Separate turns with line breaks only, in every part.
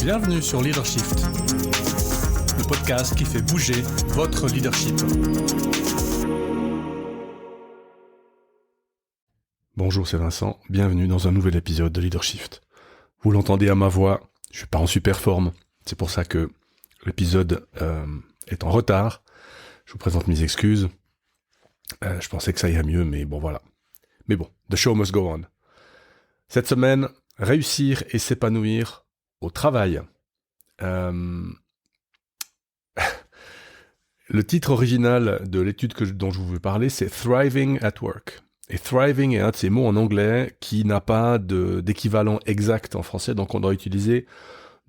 Bienvenue sur Leadershift, le podcast qui fait bouger votre leadership. Bonjour, c'est Vincent, bienvenue dans un nouvel épisode de Leadershift. Vous l'entendez à ma voix, je suis pas en super forme, c'est pour ça que l'épisode est en retard. Je vous présente mes excuses. Je pensais que ça irait mieux, mais bon, voilà. Mais bon, the show must go on. Cette semaine, réussir et s'épanouir au travail. Le titre original de l'étude dont je vous veux parler, c'est Thriving at Work. Et thriving est un de ces mots en anglais qui n'a pas d'équivalent exact en français, donc on doit utiliser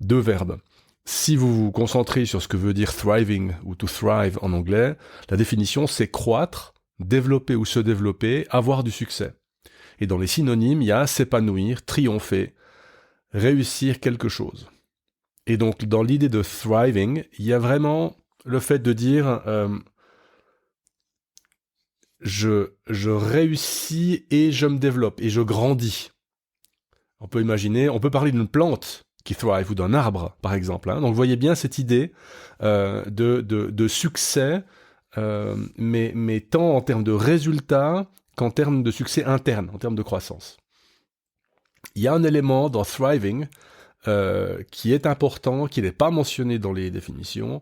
deux verbes. Si vous vous concentrez sur ce que veut dire thriving ou to thrive en anglais, la définition c'est croître, développer ou se développer, avoir du succès. Et dans les synonymes, il y a s'épanouir, triompher, réussir quelque chose. Et donc, dans l'idée de thriving, il y a vraiment le fait de dire je réussis et je me développe et je grandis. On peut parler d'une plante qui thrive ou d'un arbre, par exemple. Donc, vous voyez bien cette idée de succès, mais tant en termes de résultats qu'en termes de succès interne, en termes de croissance. Il y a un élément dans thriving qui est important, qui n'est pas mentionné dans les définitions,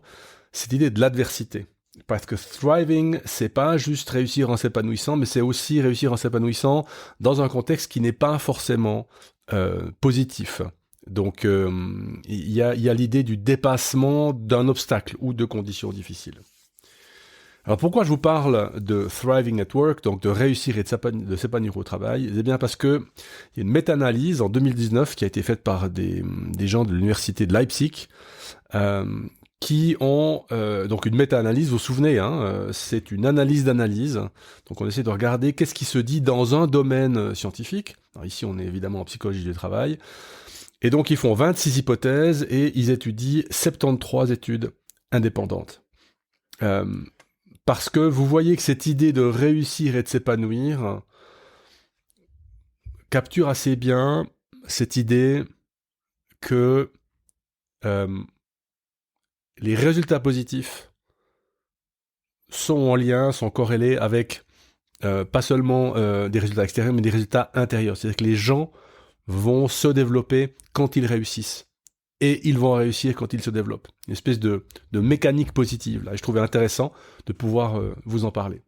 cette idée de l'adversité. Parce que thriving, c'est pas juste réussir en s'épanouissant, mais c'est aussi réussir en s'épanouissant dans un contexte qui n'est pas forcément positif. Donc, il y a l'idée du dépassement d'un obstacle ou de conditions difficiles. Alors pourquoi je vous parle de thriving at work, donc de réussir et de s'épanouir au travail? C'est bien parce que il y a une méta-analyse en 2019 qui a été faite par des gens de l'université de Leipzig qui ont donc une méta-analyse. Vous vous souvenez, c'est une analyse d'analyse. Donc on essaie de regarder qu'est-ce qui se dit dans un domaine scientifique. Alors ici on est évidemment en psychologie du travail. Et donc ils font 26 hypothèses et ils étudient 73 études indépendantes. Parce que vous voyez que cette idée de réussir et de s'épanouir capture assez bien cette idée que les résultats positifs sont corrélés avec pas seulement des résultats extérieurs, mais des résultats intérieurs. C'est-à-dire que les gens vont se développer quand ils réussissent. Et ils vont réussir quand ils se développent. Une espèce de mécanique positive. Là, je trouvais intéressant de pouvoir vous en parler.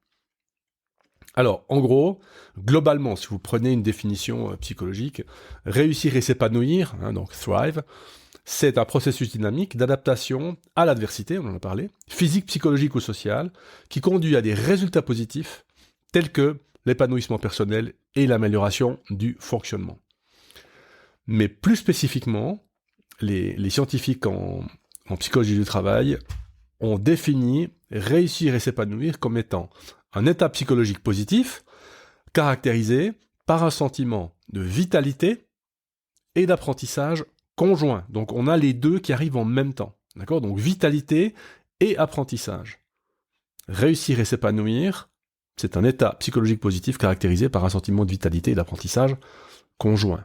Alors, en gros, globalement, si vous prenez une définition psychologique, réussir et s'épanouir, donc thrive, c'est un processus dynamique d'adaptation à l'adversité, on en a parlé, physique, psychologique ou sociale, qui conduit à des résultats positifs tels que l'épanouissement personnel et l'amélioration du fonctionnement. Mais plus spécifiquement, les scientifiques en psychologie du travail ont défini réussir et s'épanouir comme étant un état psychologique positif caractérisé par un sentiment de vitalité et d'apprentissage conjoint. Donc on a les deux qui arrivent en même temps. D'accord ? Donc vitalité et apprentissage. Réussir et s'épanouir, c'est un état psychologique positif caractérisé par un sentiment de vitalité et d'apprentissage conjoint.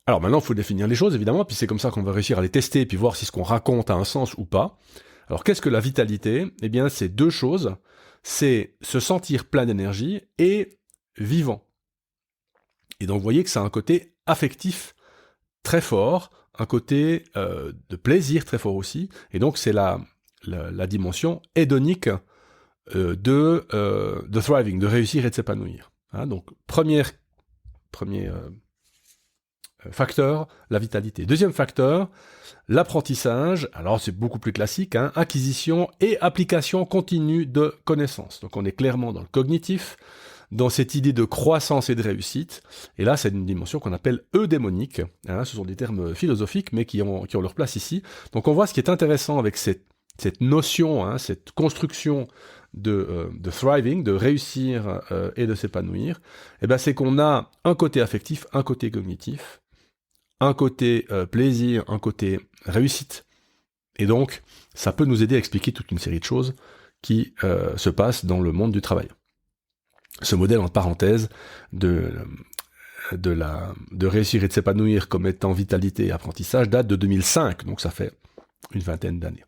Alors maintenant, il faut définir les choses, évidemment, puis c'est comme ça qu'on va réussir à les tester, puis voir si ce qu'on raconte a un sens ou pas. Alors qu'est-ce que la vitalité ? Eh bien, c'est deux choses. C'est se sentir plein d'énergie et vivant. Et donc, vous voyez que ça a un côté affectif très fort, un côté de plaisir très fort aussi. Et donc, c'est la dimension hédonique de thriving, de réussir et de s'épanouir. Donc, premier facteur, la vitalité. Deuxième facteur, l'apprentissage. Alors c'est beaucoup plus classique, acquisition et application continue de connaissances. Donc on est clairement dans le cognitif, dans cette idée de croissance et de réussite. Et là, c'est une dimension qu'on appelle eudémonique. Ce sont des termes philosophiques, mais qui ont leur place ici. Donc on voit ce qui est intéressant avec cette notion, cette construction de thriving, de réussir et de s'épanouir. C'est qu'on a un côté affectif, un côté cognitif, un côté plaisir, un côté réussite. Et donc, ça peut nous aider à expliquer toute une série de choses qui se passent dans le monde du travail. Ce modèle, entre parenthèses, de réussir et de s'épanouir comme étant vitalité et apprentissage date de 2005, donc ça fait une vingtaine d'années.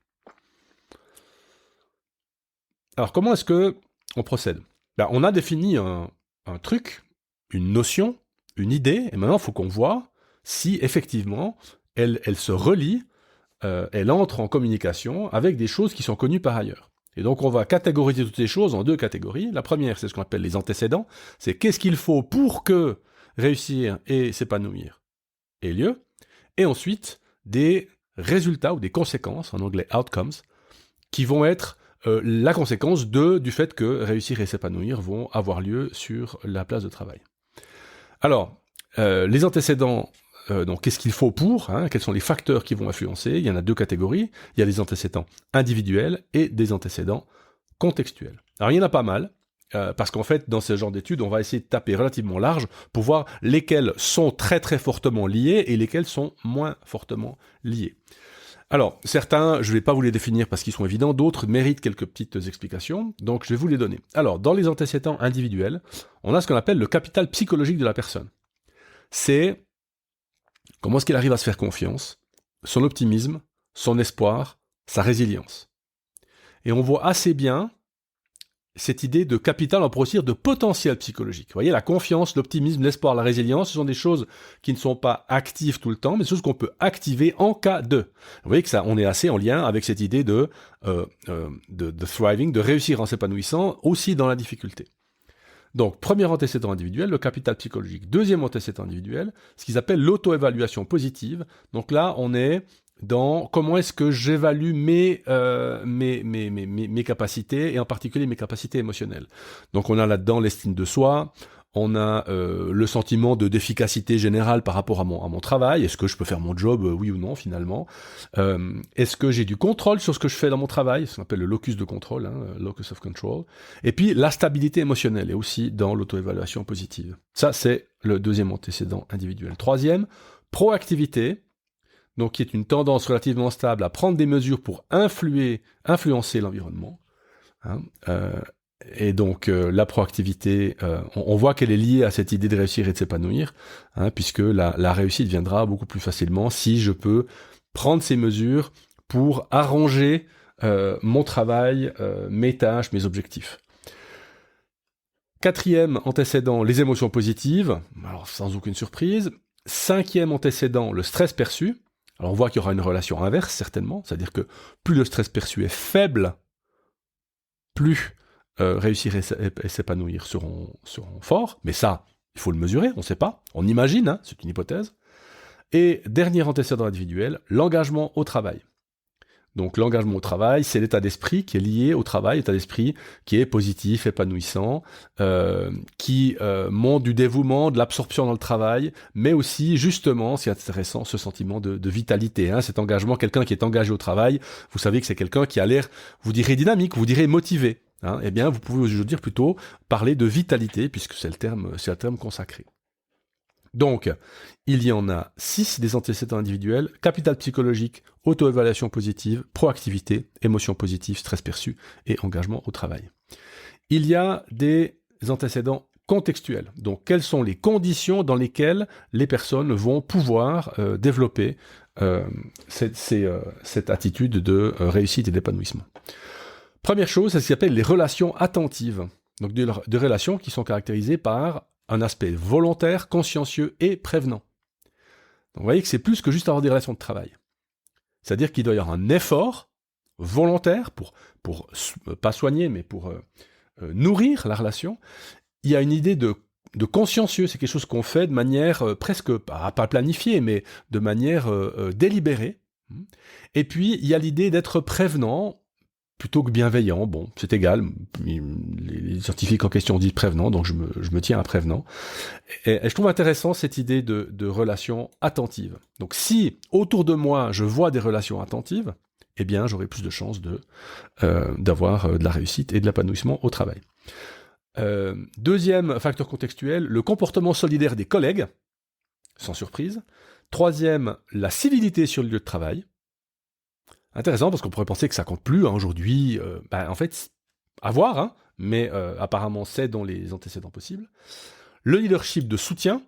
Alors comment est-ce que on procède ? On a défini un truc, une notion, une idée, et maintenant il faut qu'on voit si effectivement elle se relie, elle entre en communication avec des choses qui sont connues par ailleurs. Et donc on va catégoriser toutes ces choses en deux catégories. La première, c'est ce qu'on appelle les antécédents, c'est qu'est-ce qu'il faut pour que réussir et s'épanouir ait lieu, et ensuite des résultats ou des conséquences, en anglais outcomes, qui vont être la conséquence du fait que réussir et s'épanouir vont avoir lieu sur la place de travail. Alors, les antécédents, donc qu'est-ce qu'il faut pour, quels sont les facteurs qui vont influencer ? Il y en a deux catégories, il y a des antécédents individuels et des antécédents contextuels. Alors il y en a pas mal, parce qu'en fait, dans ce genre d'études, on va essayer de taper relativement large pour voir lesquels sont très très fortement liés et lesquels sont moins fortement liés. Alors, certains, je ne vais pas vous les définir parce qu'ils sont évidents, d'autres méritent quelques petites explications, donc je vais vous les donner. Alors, dans les antécédents individuels, on a ce qu'on appelle le capital psychologique de la personne. C'est comment est-ce qu'il arrive à se faire confiance, son optimisme, son espoir, sa résilience. Et on voit assez bien cette idée de capital, on pourrait aussi dire de potentiel psychologique. Vous voyez, la confiance, l'optimisme, l'espoir, la résilience, ce sont des choses qui ne sont pas actives tout le temps, mais des choses qu'on peut activer en cas de. Vous voyez que ça, on est assez en lien avec cette idée de thriving, de réussir en s'épanouissant, aussi dans la difficulté. Donc, premier antécédent individuel, le capital psychologique. Deuxième antécédent individuel, ce qu'ils appellent l'auto-évaluation positive. Donc là, on est dans comment est-ce que j'évalue mes capacités, et en particulier mes capacités émotionnelles. Donc on a là-dedans l'estime de soi, on a le sentiment d'efficacité générale par rapport à mon travail. Est-ce que je peux faire mon job, oui ou non, finalement ? Est-ce que j'ai du contrôle sur ce que je fais dans mon travail ? Ce qu'on appelle le locus de contrôle, locus of control. Et puis la stabilité émotionnelle est aussi dans l'auto-évaluation positive. Ça, c'est le deuxième antécédent individuel. Troisième, proactivité. Donc qui est une tendance relativement stable à prendre des mesures pour influencer l'environnement. Et donc la proactivité, on voit qu'elle est liée à cette idée de réussir et de s'épanouir, puisque la réussite viendra beaucoup plus facilement si je peux prendre ces mesures pour arranger mon travail, mes tâches, mes objectifs. Quatrième antécédent, les émotions positives, alors sans aucune surprise. Cinquième antécédent, le stress perçu. Alors on voit qu'il y aura une relation inverse, certainement, c'est-à-dire que plus le stress perçu est faible, plus réussir et s'épanouir seront forts, mais ça, il faut le mesurer, on ne sait pas, on imagine, c'est une hypothèse. Et dernier antécédent individuel, l'engagement au travail. Donc l'engagement au travail, c'est l'état d'esprit qui est lié au travail, état d'esprit qui est positif, épanouissant, qui montre du dévouement, de l'absorption dans le travail, mais aussi justement, c'est intéressant, ce sentiment de vitalité, cet engagement, quelqu'un qui est engagé au travail, vous savez que c'est quelqu'un qui a l'air, vous direz dynamique, vous direz motivé. Eh bien, vous pouvez aujourd'hui dire plutôt parler de vitalité, puisque c'est le terme consacré. Donc, il y en a 6 des antécédents individuels, capital psychologique, auto-évaluation positive, proactivité, émotion positive, stress perçu et engagement au travail. Il y a des antécédents contextuels. Donc, quelles sont les conditions dans lesquelles les personnes vont pouvoir développer cette attitude de réussite et d'épanouissement. Première chose, c'est ce qu'on appelle les relations attentives. Donc, des relations qui sont caractérisées par un aspect volontaire, consciencieux et prévenant. Donc vous voyez que c'est plus que juste avoir des relations de travail. C'est-à-dire qu'il doit y avoir un effort volontaire pour pas soigner, mais pour nourrir la relation. Il y a une idée de consciencieux, c'est quelque chose qu'on fait de manière presque, pas planifiée, mais de manière délibérée. Et puis, il y a l'idée d'être prévenant, plutôt que bienveillant, bon, c'est égal, les scientifiques en question disent prévenant, donc je me tiens à prévenant. Et je trouve intéressant cette idée de relation attentive. Donc si autour de moi je vois des relations attentives, eh bien j'aurai plus de chances d'avoir de la réussite et de l'épanouissement au travail. Deuxième facteur contextuel, le comportement solidaire des collègues, sans surprise. Troisième, la civilité sur le lieu de travail. Intéressant parce qu'on pourrait penser que ça compte plus aujourd'hui. En fait, à voir, mais apparemment c'est dans les antécédents possibles. Le leadership de soutien,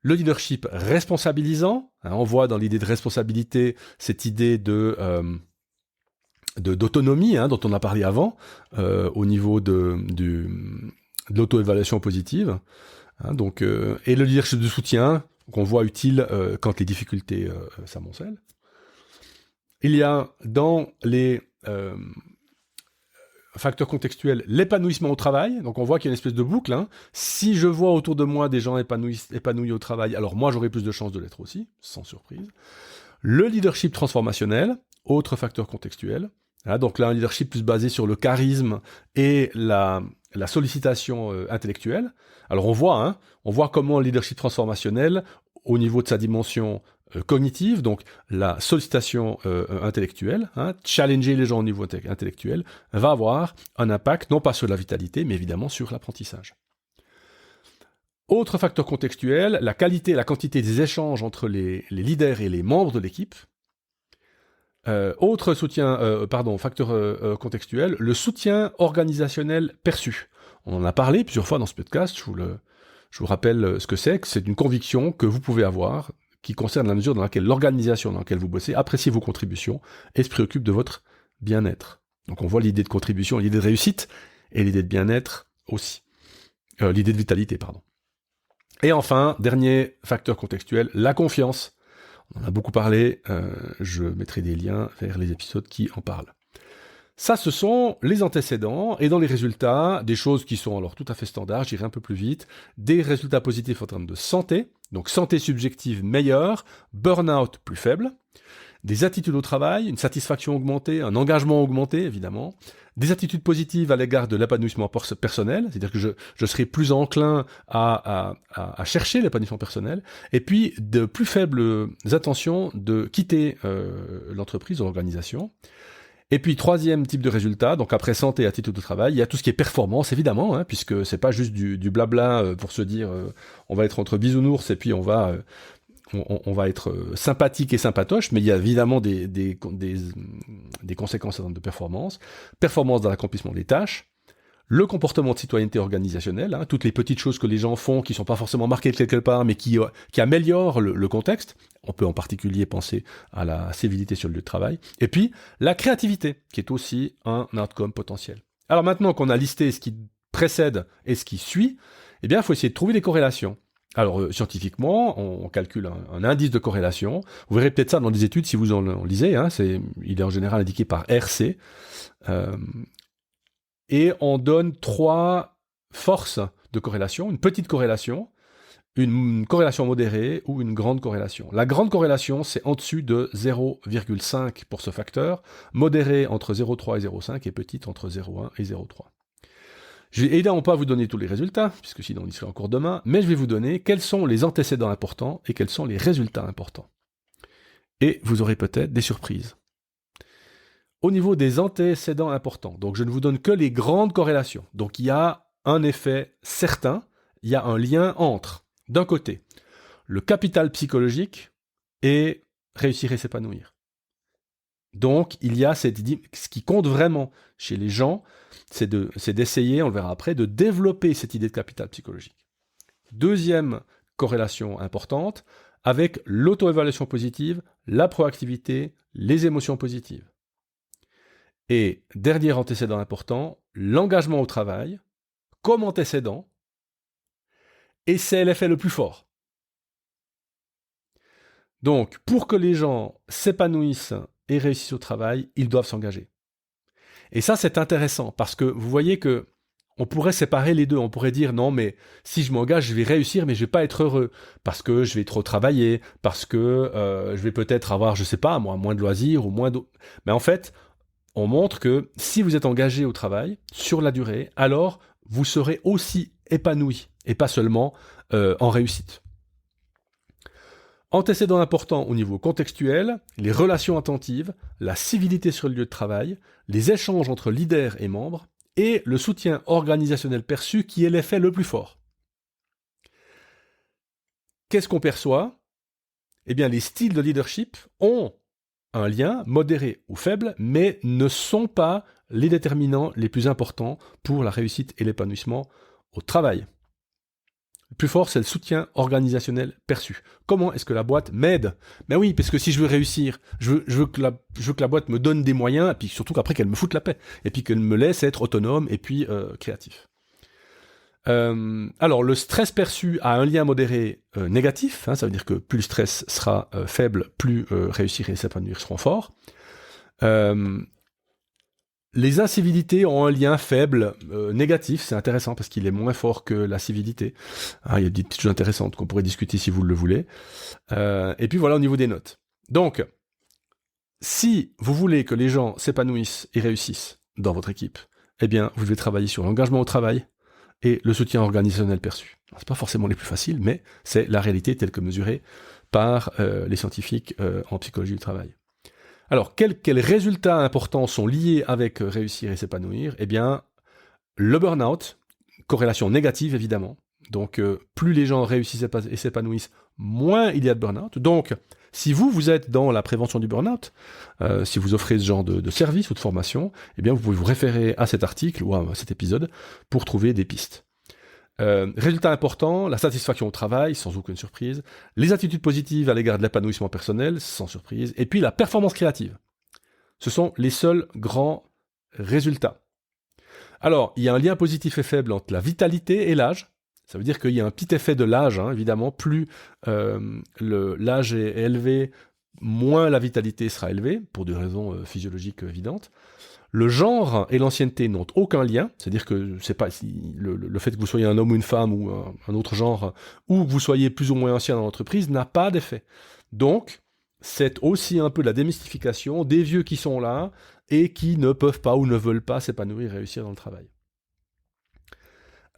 Le leadership responsabilisant, hein, on voit dans l'idée de responsabilité cette idée d'autonomie, hein, dont on a parlé avant, au niveau de l'auto-évaluation positive. Hein, donc, et le leadership de soutien, qu'on voit utile quand les difficultés s'amoncellent. Il y a dans les facteurs contextuels l'épanouissement au travail. Donc on voit qu'il y a une espèce de boucle. Hein. Si je vois autour de moi des gens épanouis au travail, alors moi j'aurai plus de chances de l'être aussi, sans surprise. Le leadership transformationnel, autre facteur contextuel. Hein, donc là, un leadership plus basé sur le charisme et la sollicitation intellectuelle. Alors on voit comment le leadership transformationnel, au niveau de sa dimension cognitive, donc la sollicitation intellectuelle, hein, challenger les gens au niveau intellectuel, va avoir un impact non pas sur la vitalité, mais évidemment sur l'apprentissage. Autre facteur contextuel, la qualité et la quantité des échanges entre les leaders et les membres de l'équipe. Facteur contextuel, le soutien organisationnel perçu. On en a parlé plusieurs fois dans ce podcast, je vous rappelle ce que c'est une conviction que vous pouvez avoir, qui concerne la mesure dans laquelle l'organisation dans laquelle vous bossez apprécie vos contributions et se préoccupe de votre bien-être. Donc on voit l'idée de contribution, l'idée de réussite, et l'idée de bien-être aussi. L'idée de vitalité, pardon. Et enfin, dernier facteur contextuel, la confiance. On en a beaucoup parlé, je mettrai des liens vers les épisodes qui en parlent. Ça, ce sont les antécédents, et dans les résultats, des choses qui sont alors tout à fait standards, j'irai un peu plus vite, des résultats positifs en termes de santé, donc santé subjective meilleure, burn-out plus faible, des attitudes au travail, une satisfaction augmentée, un engagement augmenté, évidemment, des attitudes positives à l'égard de l'épanouissement personnel, c'est-à-dire que je serai plus enclin à chercher l'épanouissement personnel, et puis de plus faibles intentions de quitter l'entreprise ou l'organisation. Et puis, troisième type de résultat, donc après santé et attitude au travail, il y a tout ce qui est performance, évidemment, hein, puisque c'est pas juste du blabla pour se dire on va être entre bisounours et puis on va être sympathique et sympatoche, mais il y a évidemment des conséquences en termes de performance. Performance dans l'accomplissement des tâches, le comportement de citoyenneté organisationnelle, hein, toutes les petites choses que les gens font qui sont pas forcément marquées de quelque part, mais qui améliorent le contexte. On peut en particulier penser à la civilité sur le lieu de travail. Et puis, la créativité, qui est aussi un outcome potentiel. Alors maintenant qu'on a listé ce qui précède et ce qui suit, eh bien, il faut essayer de trouver des corrélations. Alors, scientifiquement, on calcule un indice de corrélation. Vous verrez peut-être ça dans des études si vous en lisez. Hein, il est en général indiqué par RC. Et on donne 3 forces de corrélation. Une petite corrélation, une corrélation modérée ou une grande corrélation. La grande corrélation, c'est en dessus de 0,5 pour ce facteur, modérée entre 0,3 et 0,5 et petite entre 0,1 et 0,3. Je vais évidemment pas vous donner tous les résultats, puisque sinon on y serait encore demain, mais je vais vous donner quels sont les antécédents importants et quels sont les résultats importants. Et vous aurez peut-être des surprises. Au niveau des antécédents importants, donc je ne vous donne que les grandes corrélations. Donc il y a un effet certain, il y a un lien entre, d'un côté, le capital psychologique et réussir et s'épanouir. Donc il y a cette idée, ce qui compte vraiment chez les gens, c'est d'essayer, on le verra après, de développer cette idée de capital psychologique. Deuxième corrélation importante, avec l'auto-évaluation positive, la proactivité, les émotions positives. Et dernier antécédent important, l'engagement au travail, comme antécédent, et c'est l'effet le plus fort. Donc, pour que les gens s'épanouissent et réussissent au travail, ils doivent s'engager. Et ça, c'est intéressant, parce que vous voyez que on pourrait séparer les deux. On pourrait dire, non, mais si je m'engage, je vais réussir, mais je vais pas être heureux, parce que je vais trop travailler, parce que je vais peut-être avoir, je sais pas, moins de loisirs, ou moins de... Mais en fait, on montre que si vous êtes engagé au travail, sur la durée, alors vous serez aussi épanoui, et pas seulement en réussite. Antécédents importants au niveau contextuel, les relations attentives, la civilité sur le lieu de travail, les échanges entre leaders et membres, et le soutien organisationnel perçu qui est l'effet le plus fort. Qu'est-ce qu'on perçoit ? Eh bien, les styles de leadership ont un lien, modéré ou faible, mais ne sont pas les déterminants les plus importants pour la réussite et l'épanouissement au travail. Le plus fort, c'est le soutien organisationnel perçu. Comment est-ce que la boîte m'aide ? Ben oui, parce que si je veux réussir, je veux que la boîte me donne des moyens, et puis surtout qu'après qu'elle me foute la paix, et puis qu'elle me laisse être autonome et puis créatif. Alors, le stress perçu a un lien modéré négatif, ça veut dire que plus le stress sera faible, plus réussir et s'épanouir seront forts. Les incivilités ont un lien faible négatif, c'est intéressant parce qu'il est moins fort que la civilité. Il y a des petites choses intéressantes qu'on pourrait discuter si vous le voulez. Et puis voilà au niveau des notes. Donc, si vous voulez que les gens s'épanouissent et réussissent dans votre équipe, eh bien, vous devez travailler sur l'engagement au travail et le soutien organisationnel perçu. C'est pas forcément les plus faciles, mais c'est la réalité telle que mesurée par les scientifiques en psychologie du travail. Alors, quels résultats importants sont liés avec réussir et s'épanouir ? Eh bien, le burn-out, corrélation négative évidemment. Donc, plus les gens réussissent et s'épanouissent, moins il y a de burn-out. Donc, si vous êtes dans la prévention du burn-out, si vous offrez ce genre de service ou de formation, eh bien, vous pouvez vous référer à cet article ou à cet épisode pour trouver des pistes. Résultat important, la satisfaction au travail, sans aucune surprise, les attitudes positives à l'égard de l'épanouissement personnel, sans surprise, et puis la performance créative. Ce sont les seuls grands résultats. Alors, il y a un lien positif et faible entre la vitalité et l'âge. Ça veut dire qu'il y a un petit effet de l'âge, évidemment. Plus l'âge est élevé, moins la vitalité sera élevée, pour des raisons physiologiques évidentes. Le genre et l'ancienneté n'ont aucun lien, c'est-à-dire que c'est pas le fait que vous soyez un homme ou une femme ou un autre genre, ou que vous soyez plus ou moins ancien dans l'entreprise, n'a pas d'effet. Donc, c'est aussi un peu la démystification des vieux qui sont là et qui ne peuvent pas ou ne veulent pas s'épanouir et réussir dans le travail.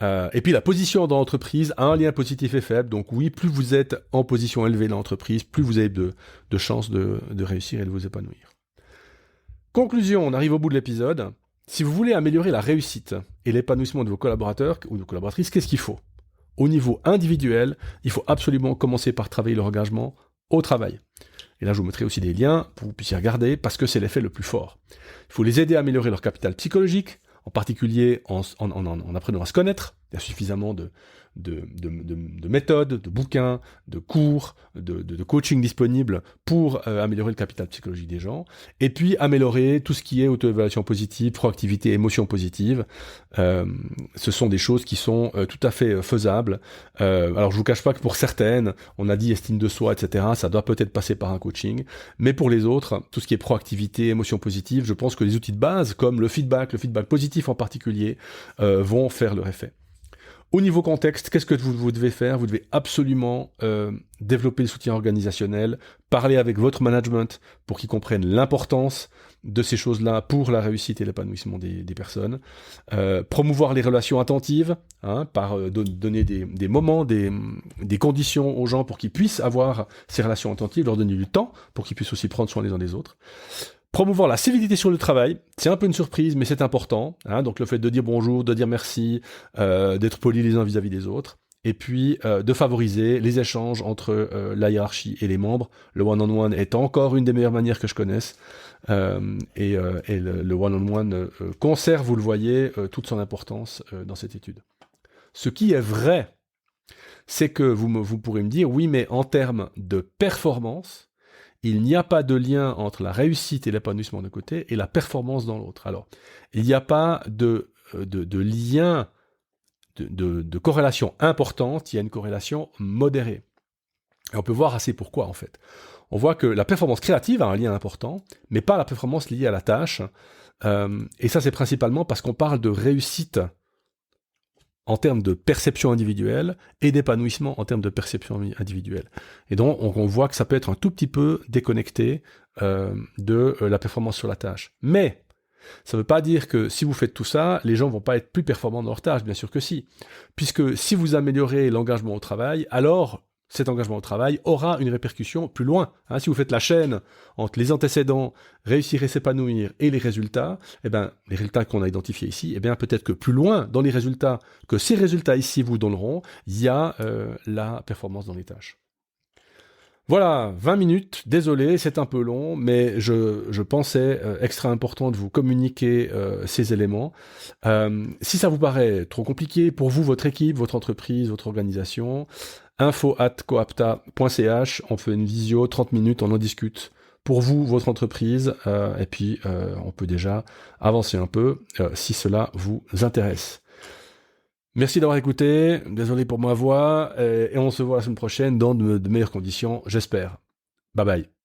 Et puis la position dans l'entreprise a un lien positif et faible, donc oui, plus vous êtes en position élevée dans l'entreprise, plus vous avez de chances de réussir et de vous épanouir. Conclusion, on arrive au bout de l'épisode. Si vous voulez améliorer la réussite et l'épanouissement de vos collaborateurs ou de vos collaboratrices, qu'est-ce qu'il faut ? Au niveau individuel, il faut absolument commencer par travailler leur engagement au travail. Et là, je vous mettrai aussi des liens pour que vous puissiez regarder, parce que c'est l'effet le plus fort. Il faut les aider à améliorer leur capital psychologique, en particulier en apprenant à se connaître. Il y a suffisamment de méthodes, de bouquins, de cours, de coaching disponibles pour améliorer le capital psychologique des gens. Et puis améliorer tout ce qui est auto-évaluation positive, proactivité, émotion positive. Ce sont des choses qui sont tout à fait faisables. Alors je vous cache pas que pour certaines, on a dit estime de soi, etc. Ça doit peut-être passer par un coaching. Mais pour les autres, tout ce qui est proactivité, émotion positive, je pense que les outils de base, comme le feedback positif en particulier, vont faire leur effet. Au niveau contexte, qu'est-ce que vous devez faire ? Vous devez absolument développer le soutien organisationnel, parler avec votre management pour qu'ils comprennent l'importance de ces choses-là pour la réussite et l'épanouissement des personnes. Promouvoir les relations attentives, par donner des moments, des conditions aux gens pour qu'ils puissent avoir ces relations attentives, leur donner du temps pour qu'ils puissent aussi prendre soin les uns des autres. Promouvoir la civilité sur le travail, c'est un peu une surprise, mais c'est important. Donc le fait de dire bonjour, de dire merci, d'être poli les uns vis-à-vis des autres. Et puis de favoriser les échanges entre la hiérarchie et les membres. Le one-on-one est encore une des meilleures manières que je connaisse. Et le one-on-one conserve, vous le voyez, toute son importance dans cette étude. Ce qui est vrai, c'est que vous pourrez me dire, oui, mais en termes de performance, il n'y a pas de lien entre la réussite et l'épanouissement d'un côté et la performance dans l'autre. Alors, il n'y a pas de lien, de corrélation importante, il y a une corrélation modérée. Et on peut voir assez pourquoi, en fait. On voit que la performance créative a un lien important, mais pas la performance liée à la tâche. Et ça, c'est principalement parce qu'on parle de réussite en termes de perception individuelle et d'épanouissement en termes de perception individuelle. Et donc, on voit que ça peut être un tout petit peu déconnecté de la performance sur la tâche. Mais ça ne veut pas dire que si vous faites tout ça, les gens ne vont pas être plus performants dans leur tâche, bien sûr que si. Puisque si vous améliorez l'engagement au travail, alors cet engagement au travail aura une répercussion plus loin. Si vous faites la chaîne entre les antécédents, réussir et s'épanouir, et les résultats, les résultats qu'on a identifiés ici, peut-être que plus loin dans les résultats, que ces résultats ici vous donneront, il y a la performance dans les tâches. Voilà, 20 minutes, désolé, c'est un peu long, mais je pensais extra important de vous communiquer ces éléments. Si ça vous paraît trop compliqué pour vous, votre équipe, votre entreprise, votre organisation, info@coapta.ch, on fait une visio, 30 minutes, on en discute pour vous, votre entreprise, et puis on peut déjà avancer un peu si cela vous intéresse. Merci d'avoir écouté, désolé pour ma voix, et on se voit la semaine prochaine dans de meilleures conditions, j'espère. Bye bye.